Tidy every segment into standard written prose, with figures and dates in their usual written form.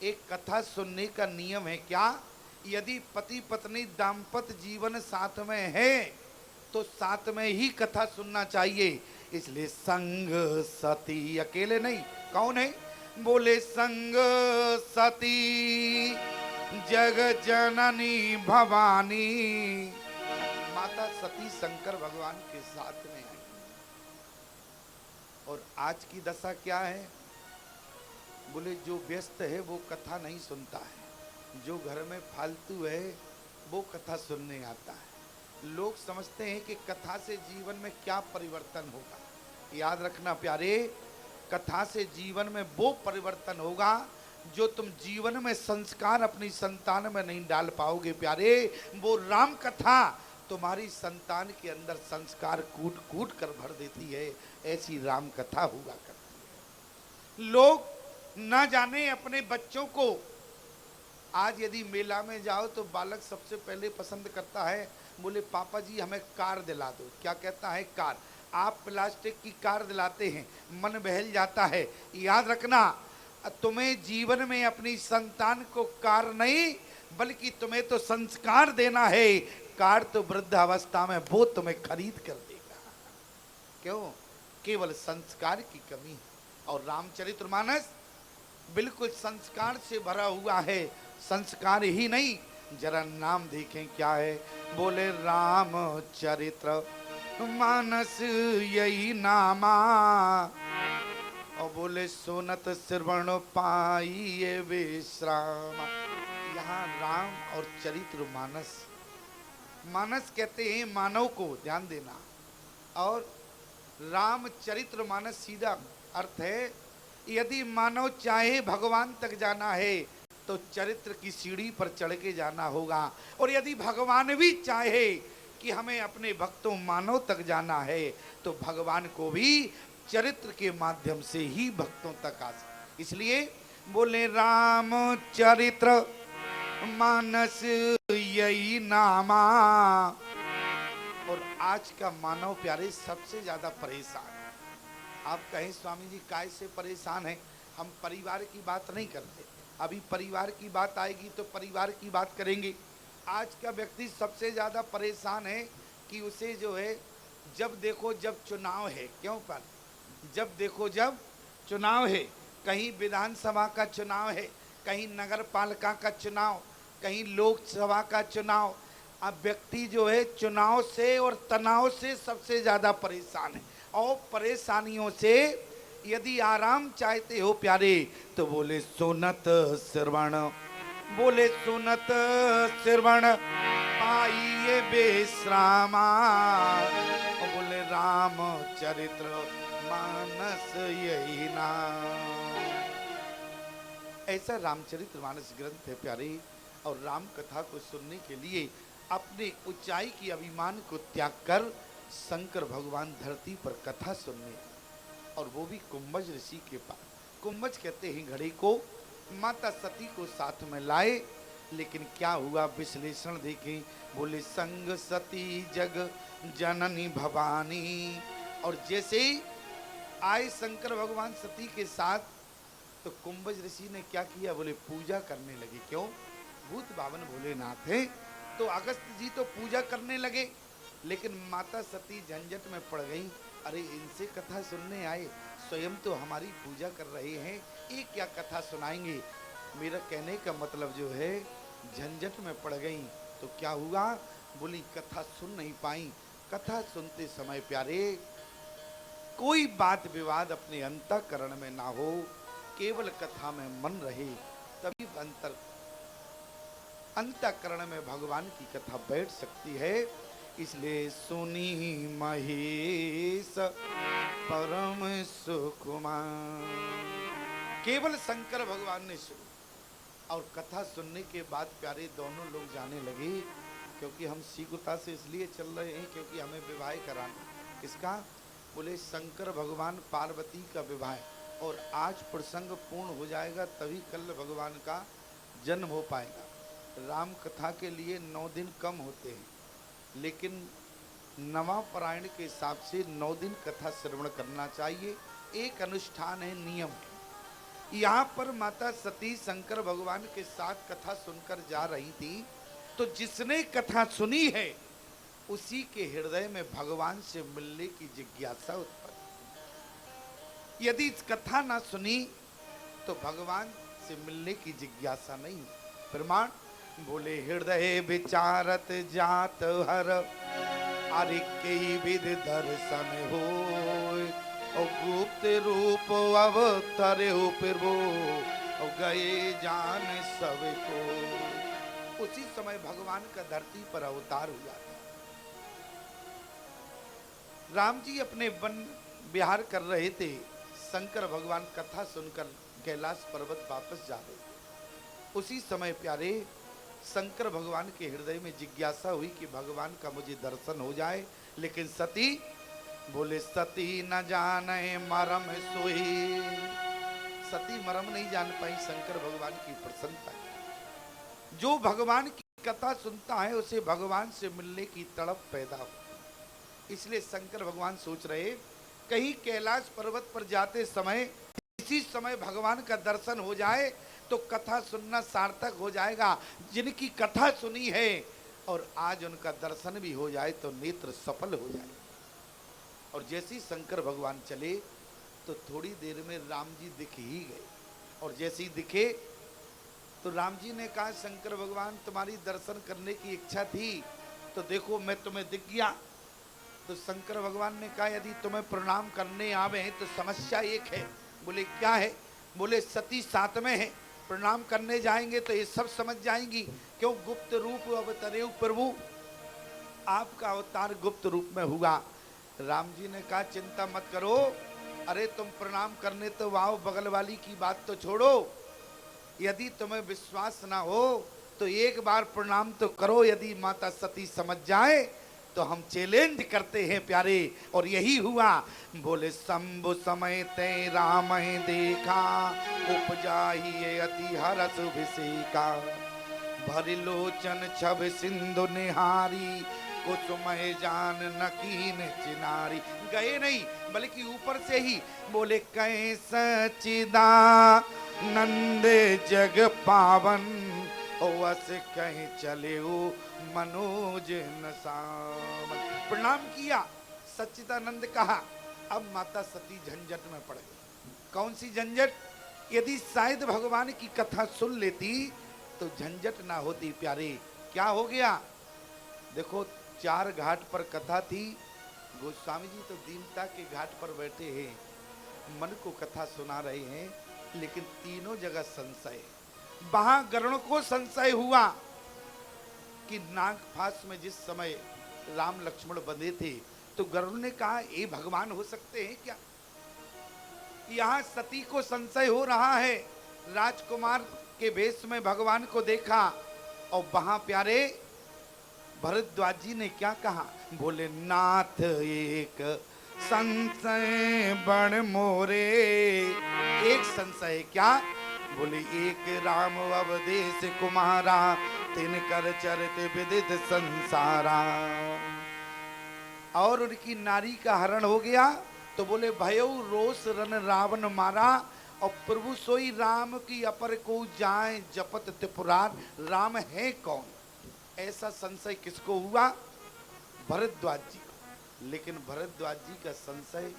एक कथा सुनने का नियम है क्या? यदि पति पत्नी दाम्पत्य जीवन साथ में है तो साथ में ही कथा सुनना चाहिए। इसलिए संग सती, अकेले नहीं। कौन है? बोले संग सती जग जननी भवानी। माता सती शंकर भगवान के साथ में आई। और आज की दशा क्या है? बोले जो व्यस्त है वो कथा नहीं सुनता है, जो घर में फालतू है वो कथा सुनने आता है। लोग समझते हैं कि कथा से जीवन में क्या परिवर्तन होगा। याद रखना प्यारे, कथा से जीवन में वो परिवर्तन होगा जो तुम जीवन में संस्कार अपनी संतान में नहीं डाल पाओगे प्यारे। वो राम कथा तुम्हारी संतान के अंदर संस्कार कूट कूट कर भर देती है। ऐसी राम कथा हुआ करती है। लोग ना जाने अपने बच्चों को, आज यदि मेला में जाओ तो बालक सबसे पहले पसंद करता है, बोले पापा जी हमें कार दिला दो। क्या कहता है? कार। आप प्लास्टिक की कार दिलाते हैं, मन बहल जाता है। याद रखना, तुम्हें जीवन में अपनी संतान को कार नहीं बल्कि तुम्हें तो संस्कार देना है। कार तो वृद्ध अवस्था में वो तुम्हें खरीद कर देगा। क्यों? केवल संस्कार की कमी है। और रामचरितमानस बिल्कुल संस्कार से भरा हुआ है। संस्कार ही नहीं, जरा नाम देखें क्या है। बोले रामचरित्र मानस यही नामा, और बोले सुनत श्रवण पाइए विश्राम। यहाँ राम और चरित्र मानस, मानस कहते हैं मानव को, ध्यान देना। और रामचरित्र मानस सीधा अर्थ है, यदि मानव चाहे भगवान तक जाना है तो चरित्र की सीढ़ी पर चढ़ के जाना होगा। और यदि भगवान भी चाहे कि हमें अपने भक्तों मानव तक जाना है तो भगवान को भी चरित्र के माध्यम से ही भक्तों तक आ सकते। इसलिए बोले राम चरित्र मानस यही नामा। और आज का मानव प्यारे सबसे ज्यादा परेशान है। आप कहें स्वामी जी काय से परेशान है? हम परिवार की बात नहीं करते, अभी परिवार की बात आएगी तो परिवार की बात करेंगे। आज का व्यक्ति सबसे ज़्यादा परेशान है कि उसे जो है जब देखो जब चुनाव है। क्यों? पर जब देखो जब चुनाव है, कहीं विधानसभा का चुनाव है, कहीं नगर पालिका का चुनाव, कहीं लोकसभा का चुनाव। अब व्यक्ति जो है चुनाव से और तनाव से सबसे ज़्यादा परेशान है। और परेशानियों से यदि आराम चाहते हो प्यारे तो बोले सुनत श्रवण, बोले सुनत श्रवण पाइए विश्रामा। और बोले राम चरित्र मानस यही नाम। ऐसा रामचरित्र मानस ग्रंथ है प्यारे। और राम कथा को सुनने के लिए अपने ऊंचाई की अभिमान को त्याग कर शंकर भगवान धरती पर कथा सुनने, और वो भी कुंभज ऋषि के पास। कुंभज कहते हैं घड़े को, माता सती को साथ में लाए। लेकिन क्या हुआ विश्लेषण देखें। बोले संग सती जग जननी भवानी। और जैसे ही आए शंकर भगवान सती के साथ तो कुंभज ऋषि ने क्या किया? बोले पूजा करने लगे। क्यों? भूत बावन भोलेनाथ है तो अगस्त जी तो पूजा करने लगे। लेकिन माता सती झंझट में पड़ गई। अरे इनसे कथा सुनने आए, स्वयं तो हमारी पूजा कर रहे हैं, ये क्या कथा सुनाएंगे? मेरा कहने का मतलब जो है झंझट में पड़ गई। तो क्या हुआ? बोली कथा सुन नहीं पाई। कथा सुनते समय प्यारे कोई बात विवाद अपने अंतःकरण में ना हो, केवल कथा में मन रहे, तभी अंतःकरण में भगवान की कथा बैठ सकती है। इसलिए सुनी महेश परम सुकुमार, केवल शंकर भगवान ने सुनी। और कथा सुनने के बाद प्यारे दोनों लोग जाने लगे, क्योंकि हम शीघ्रता से इसलिए चल रहे हैं क्योंकि हमें विवाह कराना। किसका? बोले शंकर भगवान पार्वती का विवाह। और आज प्रसंग पूर्ण हो जाएगा तभी कल भगवान का जन्म हो पाएगा। राम कथा के लिए 9 दिन कम होते हैं, लेकिन नवापरायण के हिसाब से 9 दिन कथा श्रवण करना चाहिए। एक अनुष्ठान है, नियम है। यहाँ पर माता सती शंकर भगवान के साथ कथा सुनकर जा रही थी, तो जिसने कथा सुनी है उसी के हृदय में भगवान से मिलने की जिज्ञासा उत्पन्न। यदि कथा ना सुनी तो भगवान से मिलने की जिज्ञासा नहीं। प्रमाण बोले हृदय विचारत जात हर अरे कई विध दर्शन हो और गुप्त रूप अवतरे हो प्रभु और गए जान सब को। उसी समय भगवान का धरती पर अवतार हो जाता। राम जी अपने वन विहार कर रहे थे, शंकर भगवान कथा सुनकर कैलाश पर्वत वापस जा रहे थे। उसी समय प्यारे शंकर भगवान के हृदय में जिज्ञासा हुई कि भगवान का मुझे दर्शन हो जाए। लेकिन सती बोले सती न जाने मरम सोई। सती मरम नहीं जान पाई शंकर भगवान की प्रसन्नता। जो भगवान की कथा सुनता है उसे भगवान से मिलने की तड़प पैदा हो। इसलिए शंकर भगवान सोच रहे कहीं कैलाश पर्वत पर जाते समय इसी समय भगवान का दर्शन हो जाए तो कथा सुनना सार्थक हो जाएगा। जिनकी कथा सुनी है और आज उनका दर्शन भी हो जाए तो नेत्र सफल हो जाए। और जैसे ही शंकर भगवान चले तो थोड़ी देर में राम जी दिख ही गए। और जैसे ही दिखे तो राम जी ने कहा शंकर भगवान तुम्हारी दर्शन करने की इच्छा थी तो देखो मैं तुम्हें दिख गया। तो शंकर भगवान ने कहा यदि तुम्हें प्रणाम करने आवे तो समस्या एक है। बोले क्या है? बोले सती साथ में है, प्रणाम करने जाएंगे तो ये सब समझ जाएंगी क्यों गुप्त रूप अवतरे प्रभु। आपका अवतार गुप्त रूप में हुआ। राम जी ने कहा चिंता मत करो, अरे तुम प्रणाम करने तो आओ, बगल वाली की बात तो छोड़ो। यदि तुम्हें विश्वास ना हो तो एक बार प्रणाम तो करो। यदि माता सती समझ जाए तो हम चैलेंज करते हैं प्यारे। और यही हुआ। बोले शंभु समय ते राम देखा उपजा ही अति हरस भिषेका भरि लोचन छब सिंधु निहारी कुसुमय जान नकीन चिनारी। गए नहीं बल्कि ऊपर से ही बोले कै सचिदा नंद जग पावन वस कहीं चले मनोज नसामन। प्रणाम किया, सच्चिदानंद कहा। अब माता सती झंझट में पड़ गई। कौन सी झंझट? यदि शायद भगवान की कथा सुन लेती तो झंझट ना होती प्यारे। क्या हो गया? देखो 4 घाट पर कथा थी। गोस्वामी जी तो दीनता के घाट पर बैठे हैं, मन को कथा सुना रहे हैं, लेकिन तीनों जगह संशय। वहां गरुड़ को संशय हुआ कि नागफास में जिस समय राम लक्ष्मण बंधे थे तो गरुड़ ने कहा ये भगवान हो सकते हैं क्या? यहां सती को संशय हो रहा है। राजकुमार के वेश में भगवान को देखा और वहां प्यारे भरद्वाज जी ने क्या कहा? बोले नाथ एक संशय बड़ मोरे। एक संशय क्या? बोले एक राम अवदेश कुमारा तिनकर चरित विदित संसारा। और उनकी नारी का हरण हो गया तो बोले भयो रोष रन रावण मारा और प्रभु सोई राम की अपर को जाए जपत त्रिपुरार। राम है कौन? ऐसा संशय किसको हुआ? भरद्वाज जी को। लेकिन भरद्वाज जी का संशय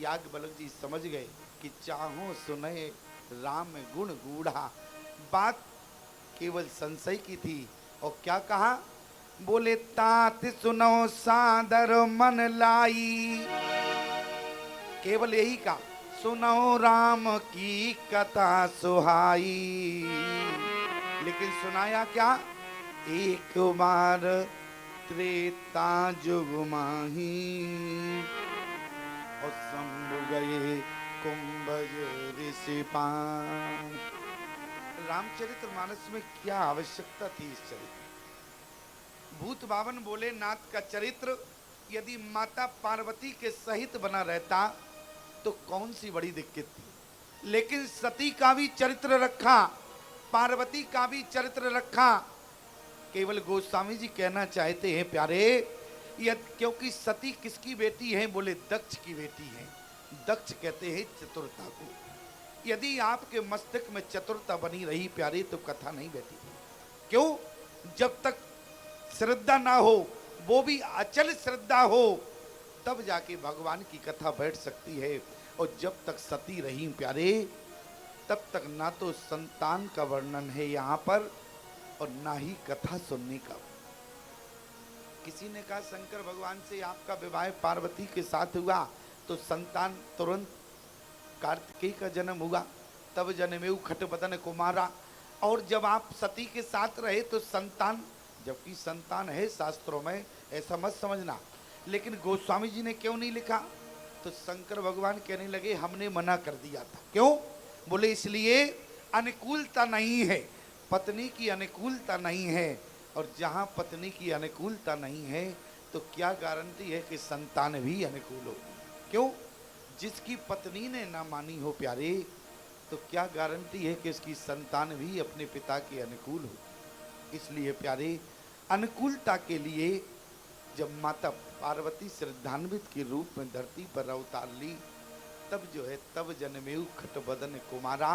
याज्ञवल्क्य जी समझ गए कि चाहो सुने राम गुण गूढ़ा। बात केवल संशय की थी। और क्या कहा? बोले तात सुनो सादर मन लाई। केवल यही कहा सुनो राम की कथा सुहाई। लेकिन सुनाया क्या? एक बार त्रेता जुग माही और शंभु गए कुंभज ऋषि पान। रामचरित्र मानस में क्या आवश्यकता थी इस चरित्र? भूत बावन बोले नाथ का चरित्र यदि माता पार्वती के सहित बना रहता तो कौन सी बड़ी दिक्कत थी। लेकिन सती का भी चरित्र रखा, पार्वती का भी चरित्र रखा। केवल गोस्वामी जी कहना चाहते हैं प्यारे, क्योंकि सती किसकी बेटी है? बोले दक्ष की बेटी है। दक्ष कहते हैं चतुरता को। यदि आपके मस्तिष्क में चतुरता बनी रही प्यारे तो कथा नहीं बैठी। क्यों? जब तक श्रद्धा ना हो, वो भी अचल श्रद्धा हो, तब जाके भगवान की कथा बैठ सकती है। और जब तक सती रही प्यारे, तब तक ना तो संतान का वर्णन है यहाँ पर और ना ही कथा सुनने का। किसी ने कहा शंकर भगवान से आपका विवाह पार्वती के साथ हुआ तो संतान तुरंत कार्तिकेय का जन्म हुआ, तब जन्मेऊ खटबदन कुमारा। और जब आप सती के साथ रहे तो संतान, जबकि संतान है शास्त्रों में, ऐसा मत समझना। लेकिन गोस्वामी जी ने क्यों नहीं लिखा? तो शंकर भगवान कहने लगे हमने मना कर दिया था। क्यों? बोले इसलिए अनुकूलता नहीं है, पत्नी की अनुकूलता नहीं है। और जहां पत्नी की अनुकूलता नहीं है तो क्या गारंटी है कि संतान भी अनुकूल हो? क्यों? जिसकी पत्नी ने ना मानी हो प्यारे, तो क्या गारंटी है कि उसकी संतान भी अपने पिता के अनुकूल हो? इसलिए प्यारे, अनुकूलता के लिए जब माता पार्वती श्रद्धान्वित के रूप में धरती पर अवतार ली, तब जो है तब जन्मेऊ खटबदन कुमारा।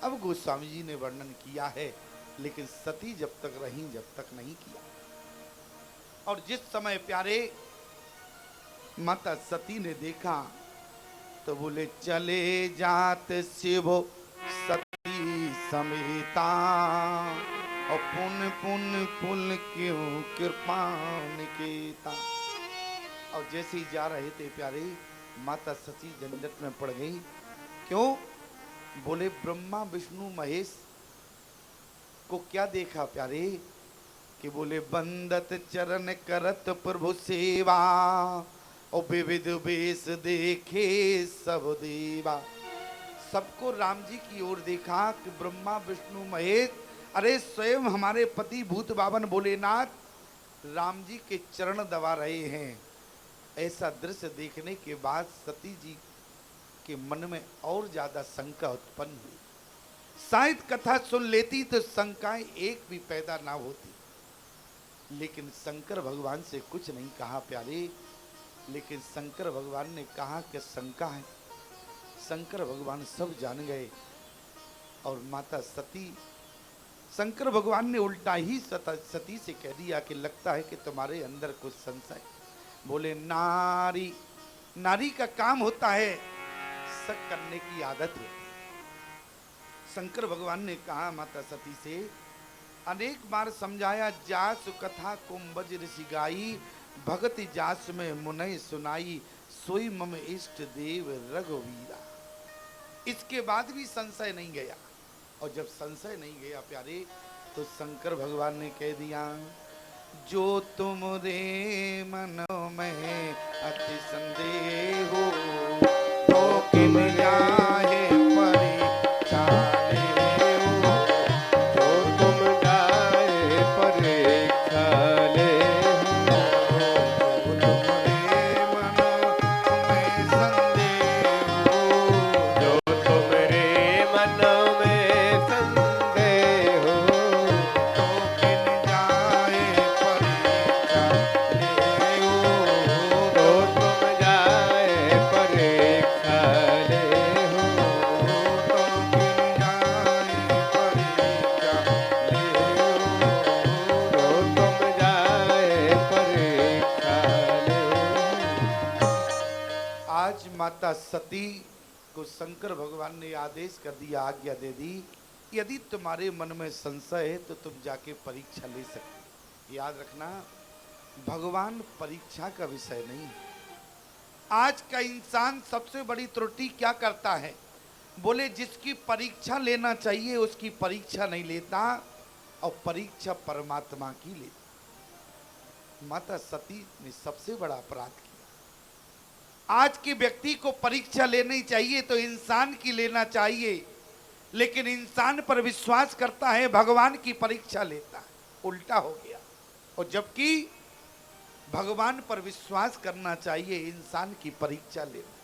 अब गोस्वामी जी ने वर्णन किया है, लेकिन सती जब तक रही जब तक नहीं किया। और जिस समय प्यारे माता सती ने देखा तो बोले चले जात शिव सती समेता, और पुन पुन पुल क्यों कृपा निकेता। और जैसे ही जा रहे थे प्यारे, माता सती झंझट में पड़ गई। क्यों? बोले ब्रह्मा विष्णु महेश को क्या देखा प्यारे? कि बोले बंदत चरण करत प्रभु सेवा, और विविध वेश देखे सब देवा। सबको राम जी की ओर देखा कि ब्रह्मा विष्णु महेश, अरे स्वयं हमारे पति भूत बावन भोलेनाथ राम जी के चरण दबा रहे हैं। ऐसा दृश्य देखने के बाद सती जी के मन में और ज्यादा शंका उत्पन्न हुई। शायद कथा सुन लेती तो शंकाएं एक भी पैदा ना होती, लेकिन शंकर भगवान से कुछ नहीं कहा प्यारे। लेकिन शंकर भगवान ने कहा कि शंका है। शंकर भगवान सब जान गए। और माता सती, शंकर भगवान ने उल्टा ही सती से कह दिया कि लगता है कि तुम्हारे अंदर कुछ संशय। बोले नारी, नारी का काम होता है शक करने की आदत है। शंकर भगवान ने कहा माता सती से, अनेक बार समझाया जास कथा कुंभज ऋषि गाई, भगति जास में मुनय सुनाई, सोई मम इष्ट देव रघुवीरा। इसके बाद भी संशय नहीं गया। और जब संशय नहीं गया प्यारे, तो शंकर भगवान ने कह दिया, जो तुमरे मन में अति संदेह हो, तो किन जाए परीक्षा ले हो, तो तुम जाए परीक्षा ले हो, जो तुमरे मन में संदेह हो, जो तुम्हारे मन में संदेह हो, तो किन जाए परीक्षा ले हो, तो तुम जाए परीक्षा ले हो, तो किन जाए परीक्षा ले हो। तो तुम जाए परीक्षा ले हो। आज माता सती को शंकर भगवान ने आदेश कर दिया, आज्ञा दे दी, यदि तुम्हारे मन में संशय है तो तुम जाके परीक्षा ले सकते। याद रखना, भगवान परीक्षा का विषय नहीं है। आज का इंसान सबसे बड़ी त्रुटि क्या करता है? बोले जिसकी परीक्षा लेना चाहिए उसकी परीक्षा नहीं लेता, और परीक्षा परमात्मा की लेता। माता सती ने सबसे बड़ा अपराध किया। आज के व्यक्ति को परीक्षा लेनी चाहिए तो इंसान की लेना चाहिए, लेकिन इंसान पर विश्वास करता है, भगवान की परीक्षा लेता है। उल्टा हो गया। और जबकि भगवान पर विश्वास करना चाहिए, इंसान की परीक्षा लेना।